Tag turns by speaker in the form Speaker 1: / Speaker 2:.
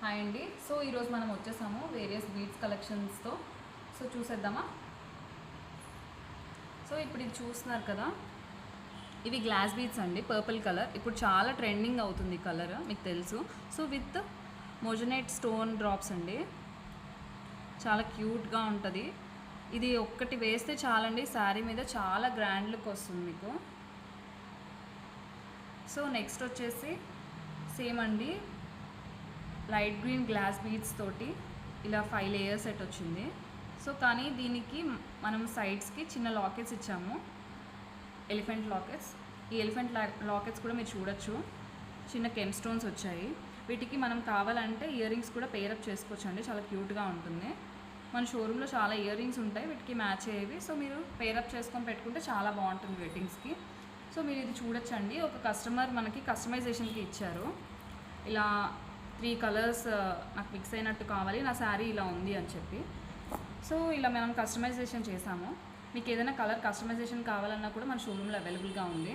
Speaker 1: Hi అండి. So ఈరోజు మనం వచ్చేసాము వేరియస్ బీడ్స్ కలెక్షన్స్తో. సో చూసేద్దామా. సో ఇప్పుడు ఇది చూస్తున్నారు కదా, ఇవి గ్లాస్ బీడ్స్ అండి, పర్పుల్ కలర్. ఇప్పుడు చాలా ట్రెండింగ్ అవుతుంది ఈ కలర్, మీకు తెలుసు. So with moissanite stone drops అండి, చాలా క్యూట్గా ఉంటుంది. ఇది ఒక్కటి వేస్తే చాలండి, శారీ మీద చాలా గ్రాండ్ లుక్ వస్తుంది మీకు. సో నెక్స్ట్ వచ్చేసి సేమ్ అండి, లైట్ గ్రీన్ గ్లాస్ బీడ్స్ తోటి ఇలా 5 లేయర్స్ సెట్ వచ్చింది. సో కానీ దీనికి మనం సైడ్స్కి చిన్న లాకెట్స్ ఇచ్చాము, ఎలిఫెంట్ లాకెట్స్. ఈ ఎలిఫెంట్ లాకెట్స్ కూడా మీరు చూడొచ్చు, చిన్న కెమ్ స్టోన్స్ వచ్చాయి. వీటికి మనం కావాలంటే ఇయర్ రింగ్స్ కూడా పేరప్ చేసుకోవచ్చు అండి, చాలా క్యూట్గా ఉంటుంది. మన షోరూంలో చాలా ఇయర్ రింగ్స్ ఉంటాయి వీటికి మ్యాచ్ అయ్యేవి. సో మీరు పేరప్ చేసుకొని పెట్టుకుంటే చాలా బాగుంటుంది వెడ్డింగ్స్కి. సో మీరు ఇది చూడొచ్చండి, ఒక కస్టమర్ మనకి కస్టమైజేషన్కి ఇచ్చారు. ఇలా 3 కలర్స్ నాకు మిక్స్ అయినట్టు కావాలి, నా శారీ ఇలా ఉంది అని చెప్పి. సో ఇలా మనం కస్టమైజేషన్ చేసాము. మీకు ఏదైనా కలర్ కస్టమైజేషన్ కావాలన్నా కూడా మన షోరూంలో అవైలబుల్గా ఉంది.